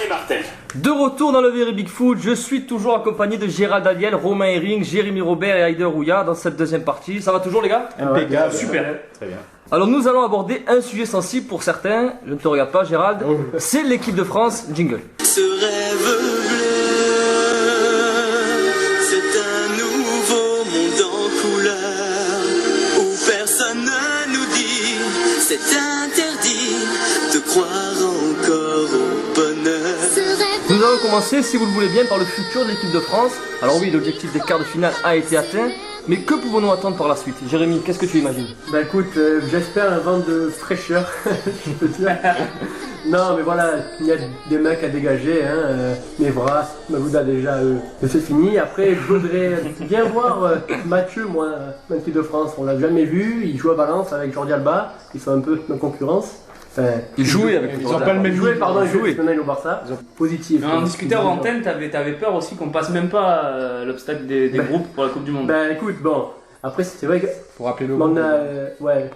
et Martel. De retour dans le Very Big Foot, je suis toujours accompagné de Gérald Aliel, Romain Herring, Jérémy Robert et Heider Rouya dans cette deuxième partie. Ça va toujours les gars? Impeccable. Super. Très bien. Alors nous allons aborder un sujet sensible pour certains, je ne te regarde pas Gérald, c'est l'équipe de France, jingle. Ce rêve bleu, c'est un nouveau monde en couleur, où personne ne nous dit, c'est interdit de croire encore au bonheur. Nous allons commencer, si vous le voulez bien, par le futur de l'équipe de France. Alors oui, l'objectif des quarts de finale a été atteint, mais que pouvons-nous attendre par la suite? Jérémy, qu'est-ce que tu imagines? Bah écoute, j'espère un vent de fraîcheur, je peux dire. Non mais voilà, il y a des mecs à dégager, hein, Mevra, Magouda déjà, c'est fini. Après, je voudrais bien voir Mathieu, moi, en équipe de France, on l'a jamais vu, il joue à Valence avec Jordi Alba, ils sont un peu en concurrence. Enfin, Il jouait avec Ils ont pas le même joué, niveau. pardon, il jouait, maintenant il est au Barça. Positif. On discutait en antenne, t'avais peur aussi qu'on passe même pas l'obstacle des groupes pour la Coupe du Monde. Bah écoute, bon, après c'est vrai que Pour rappeler le on a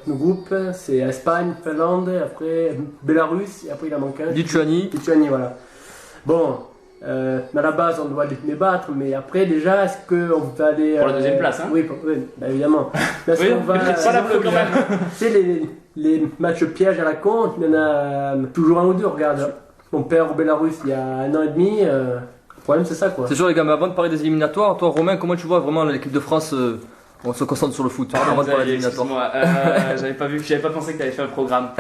nos groupes, c'est Espagne, Finlande, après Bélarus, et après il en manque un. Lituanie. Lituanie, voilà. Bon, à la base on doit les battre, mais après déjà, est-ce qu'on va aller. Pour la deuxième place, hein? Oui, bah, évidemment. Mais est-ce Oui, qu'on va. mais c'est pas la première. Tu sais, les matchs pièges à la con, il y en a toujours un ou deux, regarde. Mon père au Bélarus il y a 1 an et demi, le problème c'est ça quoi. C'est sûr les gars, mais avant de parler des éliminatoires, toi Romain, comment tu vois vraiment l'équipe de France on se concentre sur le foot avant de parler des éliminatoires. Excuse-moi, j'avais pas pensé que t'avais fait un programme.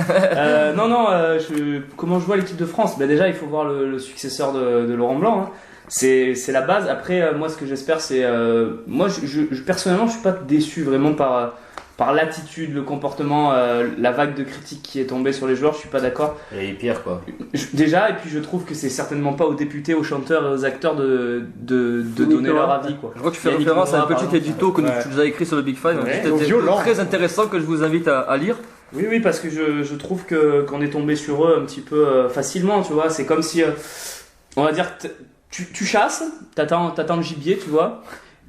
Comment je vois l'équipe de France? Bah déjà, il faut voir le successeur de Laurent Blanc. Hein. C'est la base. Après, moi, ce que j'espère, c'est... moi, personnellement, je suis pas déçu vraiment par l'attitude, le comportement, la vague de critiques qui est tombée sur les joueurs. Je suis pas d'accord. Et pire quoi. Déjà, et puis je trouve que c'est certainement pas aux députés, aux chanteurs et aux acteurs de donner leur avis, quoi. Je crois que tu fais référence à un petit édito que tu nous as écrit sur le Big Five, un petit édito très intéressant que je vous invite à lire. Oui, parce que je trouve qu'on est tombé sur eux un petit peu facilement, tu vois. C'est comme si, on va dire, tu chasses, t'attends le gibier, tu vois.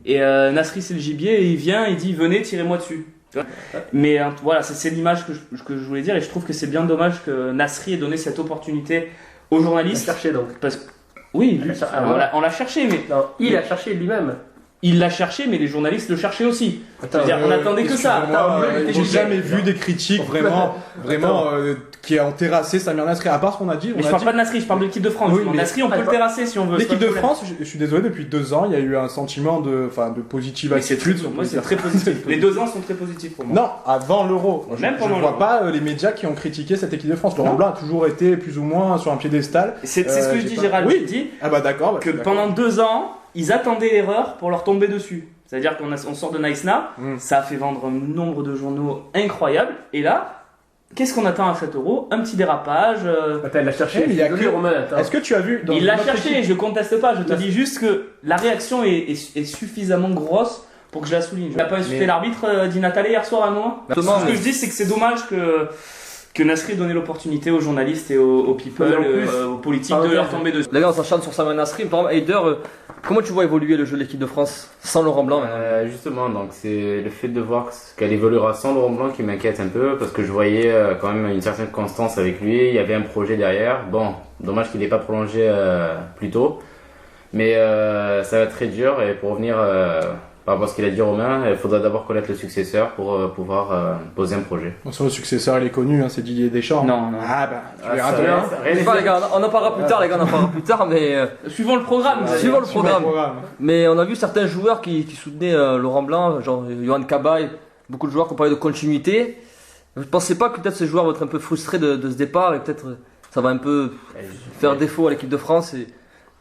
Et Nasri c'est le gibier et il vient, il dit venez, tirez-moi dessus. Mais voilà, c'est l'image que je voulais dire et je trouve que c'est bien dommage que Nasri ait donné cette opportunité aux journalistes. Il a cherché donc. Parce que, oui, on l'a cherché, mais. Non, il a cherché lui-même. Il l'a cherché, mais les journalistes le cherchaient aussi. C'est-à-dire, on attendait que ça. J'ai jamais vu des critiques vraiment qui ont terrassé Samir Nasri, à part ce qu'on a dit. Mais je parle pas de Nasri, je parle de l'équipe de France. Oui, mais Nasri, on peut le terrasser si on veut. L'équipe de France, je suis désolé, depuis 2 ans, il y a eu un sentiment de positive attitude. Moi, c'est très positif. Les 2 ans sont très positifs pour moi. Non, avant l'Euro. Je Même pendant ne vois l'Euro. pas les médias qui ont critiqué cette équipe de France. Laurent Blanc a toujours été plus ou moins sur un piédestal. C'est ce que je dis, Gérald. Oui. Je dis Ah bah d'accord. que pendant 2 ans, ils attendaient l'erreur pour leur tomber dessus. C'est-à-dire qu'on sort de Naïsna, ça a fait vendre un nombre de journaux incroyable. Et là, qu'est-ce qu'on attend à 7 €? Un petit dérapage. Attends, il l'a cherché. Mais il y a Désolé, que- Romain, attends. Est-ce que tu as vu dans Il l'a notre cherché, équipe- je conteste pas, je te dis juste que la réaction est suffisamment grosse pour que je la souligne. Je n'ai pas insulté l'arbitre Di Natale hier soir à moi. Ce que je dis, c'est que c'est dommage que Nasri ait donné l'opportunité aux journalistes et aux people, Mais en plus, aux politiques de leur tomber dessus. Les gars, on s'enchaîne sur Samir Nasri. Par exemple, Heider, comment tu vois évoluer le jeu de l'équipe de France sans Laurent Blanc maintenant? Justement, donc c'est le fait de voir qu'elle évoluera sans Laurent Blanc qui m'inquiète un peu parce que je voyais quand même une certaine constance avec lui, il y avait un projet derrière. Bon, dommage qu'il n'ait pas prolongé plus tôt, mais ça va être très dur et pour revenir par rapport à ce qu'il a dit Romain, il faudra d'abord connaître le successeur pour pouvoir poser un projet. Bon, sur le successeur, il est connu, hein, c'est Didier Deschamps. Non. Ah bah, tu verras ça demain. va, Je sais pas, les gars, on en parlera plus tard, les gars, on en parlera plus tard, mais Suivant le programme. suivant le Sur le programme. programme. Mais on a vu certains joueurs qui soutenaient Laurent Blanc, genre Johan Cabaye, beaucoup de joueurs qui ont parlé de continuité. Je pensais pas que peut-être ces joueurs vont être un peu frustrés de ce départ et peut-être ça va un peu faire défaut à l'équipe de France et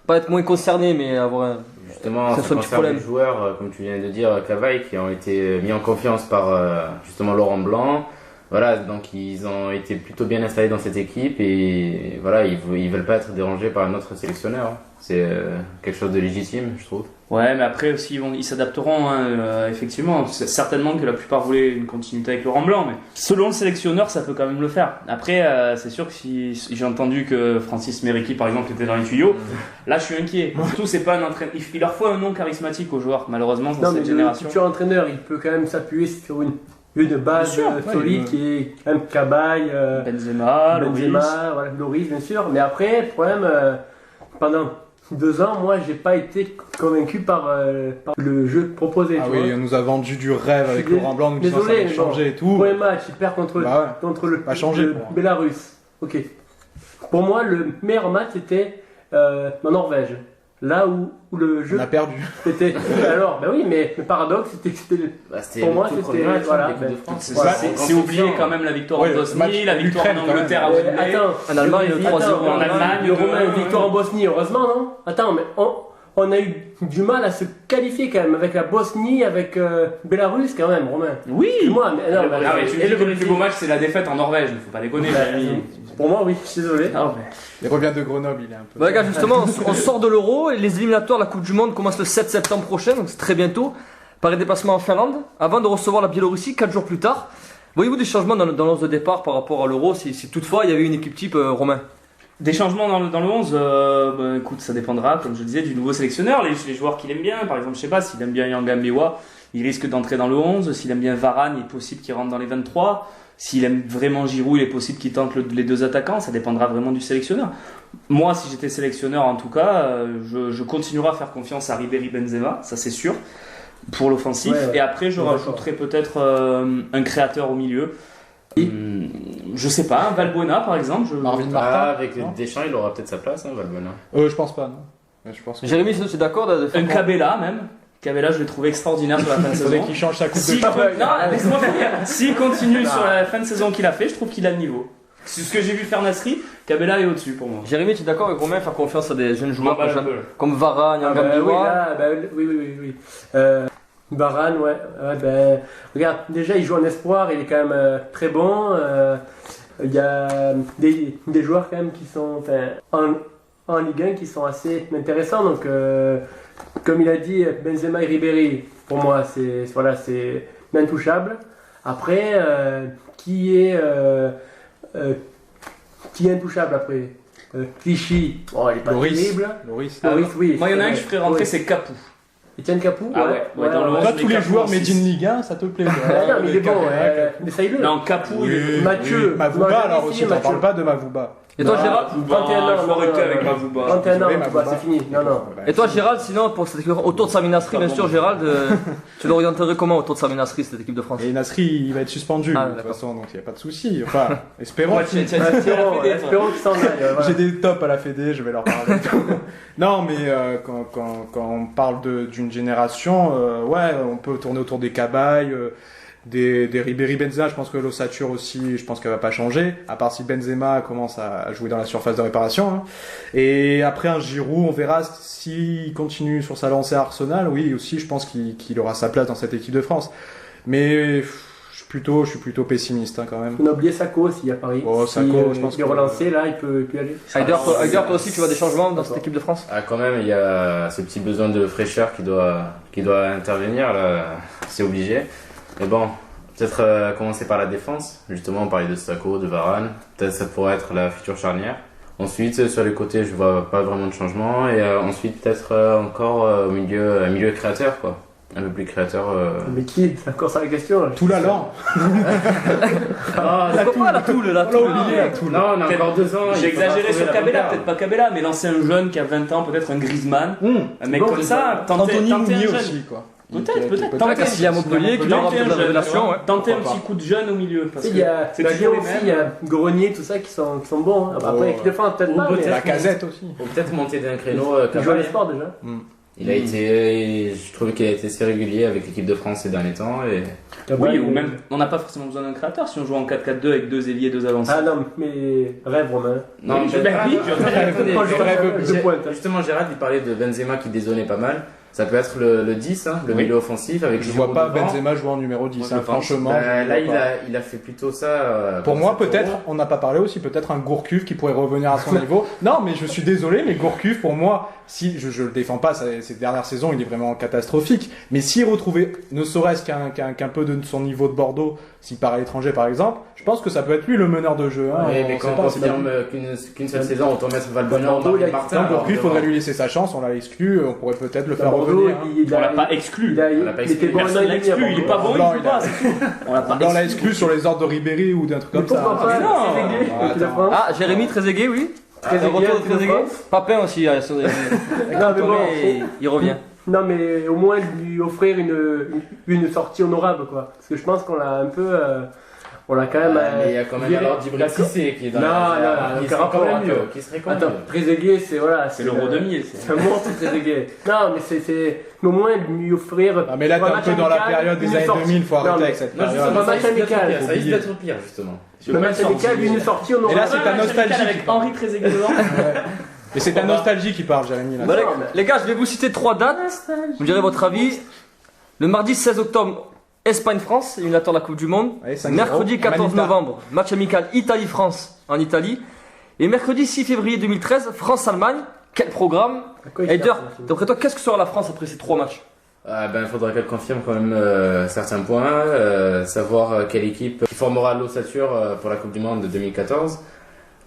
pas être moins concerné, mais avoir un. Justement, Ça ça soit un petit concerne problème. les joueurs, comme tu viens de dire, Cavaille, qui ont été mis en confiance par justement Laurent Blanc. Voilà, donc ils ont été plutôt bien installés dans cette équipe et voilà, ils veulent pas être dérangés par un autre sélectionneur. C'est quelque chose de légitime, je trouve. Ouais, mais après aussi ils s'adapteront, hein, effectivement. C'est certainement que la plupart voulaient une continuité avec Laurent Blanc, mais selon le sélectionneur, ça peut quand même le faire. Après, c'est sûr que si j'ai entendu que Francis Mériqui, par exemple, était dans les tuyaux, là je suis inquiet. Surtout, c'est pas un entraîneur. Il leur faut un nom charismatique aux joueurs, malheureusement, dans Non, mais cette le génération. futur entraîneur, il peut quand même s'appuyer sur une base Bien sûr, solide qui est quand même Cabaye, Benzema, Loris. voilà, Loris bien sûr. Mais après, le problème, pendant 2 ans, moi, j'ai pas été convaincu par le jeu proposé. Ah tu oui, vois. on nous a vendu du rêve avec Laurent Blanc, nous disant ça Désolé, allait changer et tout. Premier match, il perd contre Bah Pas changé, le pour moi. Bélarus. Ok. Pour moi, le meilleur match était en Norvège. Là où le jeu On a perdu. c'était. Alors, ben oui, mais le paradoxe, c'était. C'était Pour moi, le tout c'était- premier match, voilà, l'équipe de ben, France. C'est Voilà. c'est oublié quand même la victoire Ouais, en le Bosnie, match la victoire en l'Ukraine, quand Angleterre à même. Wembley. Attends, En Allemagne, le 3-0 attends, en Allemagne. le Romain, de- victoire en Bosnie, heureusement, non? Attends, mais on a eu du mal à se qualifier quand même avec la Bosnie, avec Bélarus quand même, Romain. Oui. Excuse-moi, mais non, Ah mais tu me dis que le plus beau match c'est la défaite en Norvège, faut pas déconner. Pour moi, oui, je suis désolé. Non, mais- Il revient de Grenoble, il est un peu. Bah, les gars, justement, on sort de l'Euro et les éliminatoires de la Coupe du Monde commencent le 7 septembre prochain, donc c'est très bientôt, par un déplacement en Finlande, avant de recevoir la Biélorussie 4 jours plus tard. Voyez-vous des changements dans le 11 de départ par rapport à l'Euro, si toutefois il y avait une équipe type Romain? Des changements dans le 11, bah, écoute, ça dépendra, comme je disais, du nouveau sélectionneur, les joueurs qu'il aime bien. Par exemple, je sais pas, s'il aime bien Yanga Mbewa, il risque d'entrer dans le 11. S'il aime bien Varane, il est possible qu'il rentre dans les 23. S'il aime vraiment Giroud, il est possible qu'il tente les 2 attaquants. Ça dépendra vraiment du sélectionneur. Moi, si j'étais sélectionneur, en tout cas, je continuerai à faire confiance à Ribéry Benzema, ça c'est sûr, pour l'offensif. Ouais. Et après, je Ouais, rajouterai peut-être un créateur au milieu. Je sais pas, Valbuena par exemple. Marvin Ah, Martin. avec non Deschamps, il aura peut-être sa place, hein, Valbuena. Je pense pas, non. Je pense que... Jérémy, c'est d'accord de faire Un Cabella même. Cabella, je l'ai trouvé extraordinaire sur la fin de Il faudrait saison. qu'il change sa coupe S'il de cheveux. non, laisse-moi finir. S'il continue sur la fin de saison qu'il a fait, je trouve qu'il a le niveau. C'est ce que j'ai vu faire Nasri, Cabella est au-dessus pour moi. Jérémy, tu es d'accord avec Romain, faire confiance à des jeunes Je joueurs m'emballe un peu. comme Varane, Ah, Yanga bah, oui, Mbewa? là, bah, oui. Varane, ouais. Ben, regarde, déjà, il joue en espoir, il est quand même très bon. Il y a des joueurs quand même qui sont en Ligue 1 qui sont assez intéressants. Donc, comme il a dit, Benzema et Ribéry, pour moi, c'est intouchable. Après, qui est intouchable après Clichy, oh, il est pas Loris. terrible. Loris. Loris, oui. Moi, il y en a un que je ferais rentrer, Oui. c'est Capou. Etienne Capou. Ah ouais, dans le Pas 11, tous mais les Capou joueurs aussi. made in Ligue 1, ça te plaît. Ah, non, mais il est bon, essaye-le. Non, Capou, il est. Mathieu. Mavouba, Moi, alors j'ai aussi, essayé, t'en Mathieu. parles pas de Mavouba. Et toi, Gérald? 31 ans, il faut arrêter avec Mavouba. 31 ans, Désolé, tu vois, Mavouba. c'est fini. Non. Et toi, Gérald, sinon, pour cette équipe, autour de Sami Nasri, bien Pas sûr, bon. Gérald, tu l'orienterais comment autour de Sami Nasri, cette équipe de France? Et Nasri, il va être suspendu, Ah, de toute d'accord. façon, donc il n'y a pas de souci. Enfin, espérons. Ouais, tiens, la Fédé, toi. Espérons qu'il s'en aille. voilà. J'ai des tops à la Fédé, je vais leur parler. Non, mais quand on parle d'une génération, ouais, on peut tourner autour des Cabaye, des Ribéry Benzema. Je pense que l'ossature aussi, je pense qu'elle va pas changer, à part si Benzema commence à jouer dans la surface de réparation. Hein. Et après un Giroud, on verra s'il continue sur sa lancée à Arsenal. Oui, aussi, je pense qu'il aura sa place dans cette équipe de France. Mais je suis plutôt pessimiste hein, quand même. On a oublié Sako aussi à Paris. Oh, Sako, je pense il est que- relancé, là, il peut y aller. Heider, toi aussi, tu vois des changements dans cette équipe de France? Ah, quand même, il y a ce petit besoin de fraîcheur qui doit intervenir, là, c'est obligé. Mais bon, peut-être commencer par la défense. Justement, on parlait de Sako, de Varane. Peut-être ça pourrait être la future charnière. Ensuite, sur les côtés, je vois pas vraiment de changement. Et ensuite, peut-être encore au milieu, un milieu créateur, quoi. Un peu plus créateur. Mais qui? C'est encore ça la question. Là. Tout l'allant. Ah, La Toule, la Toule, la Toule. non, on a encore 2 ans. J'ai il faudra exagéré trouver sur la Cabella, bonne peut-être pas Cabella, mais lancer un jeune qui a 20 ans, peut-être un Griezmann. Un mec bon, comme ça, tenter Anthony un Mounier jeune. aussi, quoi. Peut-être. Peut-être qu'à Silla Montpellier, qui doit avoir Tenter un peut-être la jeune, révélation, ouais. tenter un Pourquoi petit coup de jeune au milieu. Parce Il que y a c'est la toujours Lyon les aussi, il y mêmes. a Grenier, tout ça qui sont bons. Hein. Après, Oh, l'équipe de France, peut-être ou pas. peut-être Mais La casette aussi. Ou peut-être monter d'un créneau. il joue à Cabaye. l'esport déjà. Il a été, je trouve qu'il a été assez régulier avec l'équipe de France ces derniers temps. Et... Oui, ou même, on n'a pas forcément besoin d'un créateur si on joue en 4-4-2 avec 2 ailiers, 2 avancés. Ah non, mais rêve Romain. Non, je vais attendez, Quand je rêve de pointe. Justement, Gérald, il parlait de Benzema qui dézonnait pas mal. Ça peut être le 10, hein, le Oui. milieu offensif avec Je Giroud vois pas devant. Benzema jouer en numéro 10, Moi, je hein, pense. franchement. Bah, je là, vois pas. il a fait plutôt ça. Pour moi, cette peut-être, Euro. on n'a pas parlé aussi, peut-être un Gourcuff qui pourrait revenir à son niveau. Non, mais je suis désolé, mais Gourcuff, pour moi, si je le défends pas, ces dernières saisons, il est vraiment catastrophique. Mais s'il retrouvait, ne serait-ce qu'un peu de son niveau de Bordeaux, s'il part à l'étranger par exemple, je pense que ça peut être lui le meneur de jeu. Hein. Oui, mais On quand sait on pas, c'est confirme qu'une seule saison, autant mettre Valbuena ou Bordeaux, il a- Martin. pas- alors, Gourcuff, il devant. faudrait lui laisser sa chance, on l'a exclu, on pourrait peut-être le faire Bordeaux, revenir. Hein. il On a l'a pas exclu. On l'a pas il était exclu. bon Personne l'a exclu, il est pas bon, Blanc, il joue il a- pas, c'est tout. On l'a pas On l'a exclu. exclu sur les ordres de Ribéry ou d'un truc Mais comme ça. pourquoi pas non. c'est réglé, Attends. l'équipe de France. Ah, Jérémy Trezeguet, oui. Trezeguet, retour de équipe de Trezeguet. France. Papin aussi, Non, mais bon, il revient. Non, mais au moins lui offrir une sortie honorable, quoi. Parce que je pense qu'on l'a un peu. On l'a quand même. Mais il y a quand même viré. alors Djibril Cissé qui est dans Non, la. non, Qui non, serait encore quand même mieux. mieux. Qui serait quand même Attends, mieux. Trezeguet, c'est voilà. C'est l'Euro le- 2000. C'est un monstre, Trezeguet. Non, mais c'est. Mais au moins lui offrir. Ah, mais là, t'es pour un match peu dans la amical, période des une années sortie. 2000, faut Non, arrêter mais- avec cette Non, période. justement, match ça risque d'être amical, pire, ça risque oublié. d'être pire, justement. Le match amical, une sortie honorable. Et là, c'est ta nostalgie. Avec Henri Trezeguet devant. Mais c'est ta nostalgie qui parle, Jérémy. Là. Bon, les gars, je vais vous citer 3 dates. Vous me direz votre avis. Le mardi 16 octobre, Espagne-France, éliminatoire de la Coupe du Monde. Ouais, 5-0. Mercredi 14 Manita. novembre, match amical Italie-France en Italie. Et mercredi 6 février 2013, France-Allemagne. Quel programme! À quoi il Heider, sert, ce d'après toi, qu'est-ce que sera la France après ces 3 matchs? Il faudra qu'elle confirme quand même certains points, savoir quelle équipe formera l'ossature pour la Coupe du Monde de 2014.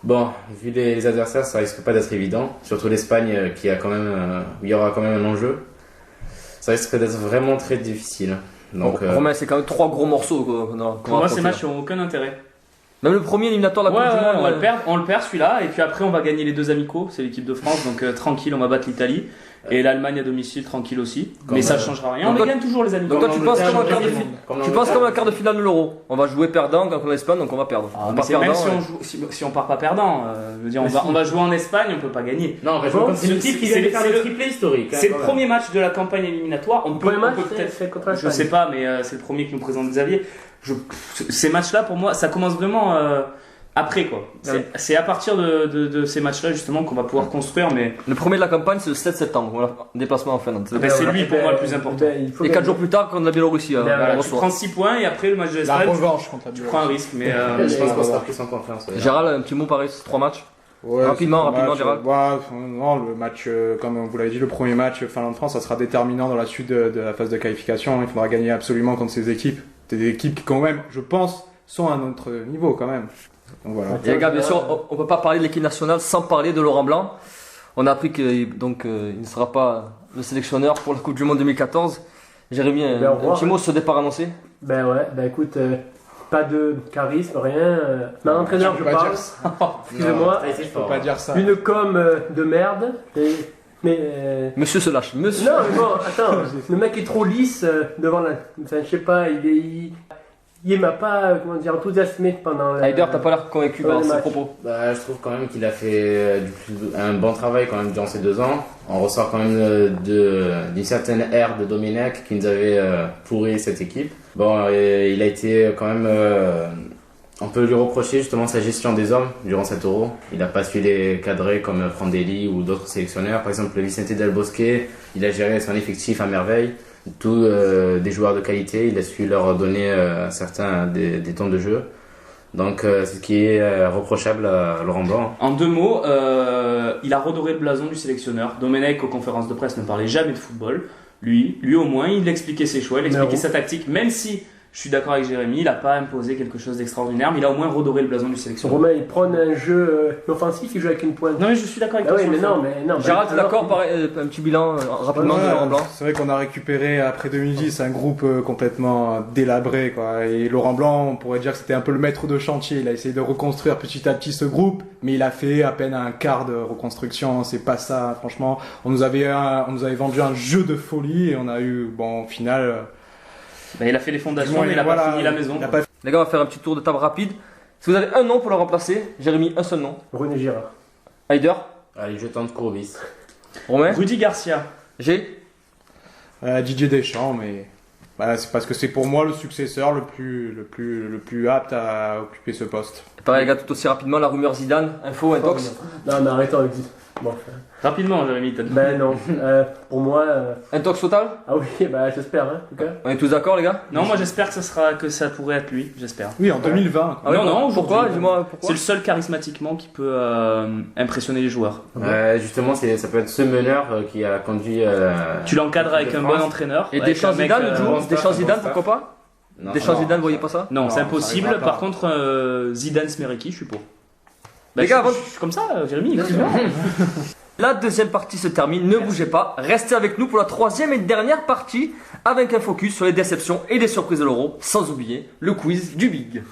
Bon, vu les adversaires, ça risque pas d'être évident, surtout l'Espagne qui a quand même, où il y aura quand même un enjeu. Ça risque d'être vraiment très difficile. Donc, Romain, c'est quand même 3 gros morceaux Pour moi, ces matchs n'ont aucun intérêt. Même le premier éliminatoire de la Ouais, Coupe du Monde. on le perd celui-là, et puis après on va gagner les 2 amicaux, c'est l'équipe de France, donc tranquille, on va battre l'Italie. Et l'Allemagne à domicile, tranquille aussi. Comme, Mais ça changera rien, on donc les toi- gagne toujours les amicaux. donc toi, tu penses comme un quart de Comme finale. Tu l'Angleterre. penses comme un quart de finale de l'Euro. On va jouer perdant contre l'Espagne, donc on va perdre. Ah, on mais part c'est même perdant. si on, joue, si on part pas perdant, je veux dire, on va jouer en Espagne, on peut pas gagner. Non, on va jouer Bon, contre une équipe qui vient de faire le triplé historique. hein, C'est le quand même. premier match de la campagne éliminatoire, on Le peut, premier match, on peut peut-être. c'est contre Je l'Espagne. sais pas, mais c'est le premier que nous présente Xavier. Ces matchs-là, pour moi, ça commence vraiment après, quoi. C'est à partir de ces matchs-là, justement, qu'on va pouvoir construire, mais Le premier de la campagne, c'est le 7 septembre. Voilà, déplacement en Finlande. Ben, c'est lui, pour moi, le plus important. Il faut Et 4 gagner. jours plus tard, contre la Biélorussie. Ben, voilà, on tu reçoit. prends 6 points, et après le match de La l'Espagne, revanche contre la tu Biélorussie. prends un risque, mais Je pense qu'on sera pris sans confiance. ouais. Gérald, un petit mot pareil, ces 3 matchs. Ouais, Rapidement, c'est un match, Gérald. non, le match, comme vous l'avez dit, le premier match Finlande-France, ça sera déterminant dans la suite de la phase de qualification. Il faudra gagner absolument contre ces équipes. C'est des équipes qui, quand même, je pense, sont à notre niveau, quand même. Donc voilà. Et les gars, bien sûr, on peut pas parler de l'équipe nationale sans parler de Laurent Blanc. On a appris qu'il ne sera pas le sélectionneur pour la Coupe du Monde 2014. Jérémy, Ben, au un revoir. petit mot sur ce départ annoncé. Ben ouais, ben écoute, pas de charisme, rien. Un entraîneur, Tu je peux pas parle. dire ça. Excusez-moi. Ça, c'est Faut fort. pas dire ça. Une com de merde. Mais. Monsieur se lâche. Monsieur. Non, mais bon, attends, le mec est trop lisse devant la. Enfin, je sais pas, il m'a pas, comment dire, enthousiasmé pendant la. Heider, t'as pas l'air convaincu Ouais, par les ses matchs. propos. Je trouve quand même qu'il a fait un bon travail quand même durant ces 2 ans. On ressort quand même d'une certaine ère de Domenech qui nous avait pourri cette équipe. Bon, il a été quand même... on peut lui reprocher justement sa gestion des hommes durant cet Euro. Il n'a pas su les cadrer comme Prandelli ou d'autres sélectionneurs. Par exemple, Vicente Del Bosque, il a géré son effectif à merveille. Tous des joueurs de qualité, il a su leur donner certains des temps de jeu. Donc c'est ce qui est reprochable à Laurent Blanc. En 2 mots, il a redoré le blason du sélectionneur. Domenech, aux conférences de presse, ne parlait jamais de football. Lui au moins, il expliquait ses choix, il expliquait sa tactique, même si, je suis d'accord avec Jérémy, il n'a pas imposé quelque chose d'extraordinaire, mais il a au moins redoré le blason du sélectionneur. Romain, il prend un jeu offensif, il joue avec une pointe. Non mais je suis d'accord avec Ah toi. oui, sur mais le fond. non, mais non. Gérald, t'es alors d'accord qu'il- pareil, un petit bilan rapidement de Laurent Blanc. C'est vrai qu'on a récupéré après 2010 un groupe complètement délabré, quoi. Et Laurent Blanc, on pourrait dire que c'était un peu le maître de chantier. Il a essayé de reconstruire petit à petit ce groupe, mais il a fait à peine un quart de reconstruction. C'est pas ça, franchement. On nous avait vendu un jeu de folie et on a eu, bon, au final. Ben, il a fait les fondations, mais il n'a pas fini la maison. il a pas Les gars, on va faire un petit tour de table rapide. Si vous avez un nom pour le remplacer, Jérémy, un seul nom. René Girard. Heider, Allez, je tente Courbis. Romain, Rudy Garcia. G. Didier Deschamps, mais c'est parce que c'est pour moi le successeur le plus apte à occuper ce poste. Pareil les gars, tout aussi rapidement, la rumeur Zidane, info, intox. Non, mais arrêtons avec ça. Bon, Rapidement, Jérémy, t'as dit. ben non. Pour moi. Intox total. Ah oui, bah j'espère, hein, en tout cas. On est tous d'accord les gars? Non, moi j'espère que ça pourrait être lui, j'espère. Oui, en 2020. Ah ouais, Non, pourquoi? aujourd'hui. Dis-moi C'est pourquoi. le seul charismatiquement qui peut impressionner les joueurs. Justement, ça peut être ce meneur qui a conduit... Tu l'encadres avec de un France. bon entraîneur. Et avec Deschamps un mec, Zidane, le bon jour staff, Deschamps bon Zidane, staff. pourquoi pas? Non, Deschamps non, Zidane, vous voyez pas ça? Non, c'est ça impossible. arrivera pas. Par contre, Zidane Smereki, je suis pour. Les gars, avant- je suis comme ça, Jérémy. excuse-moi. La deuxième partie se termine, ne bougez pas, restez avec nous pour la troisième et dernière partie avec un focus sur les déceptions et les surprises de l'Euro, sans oublier le quiz du Big.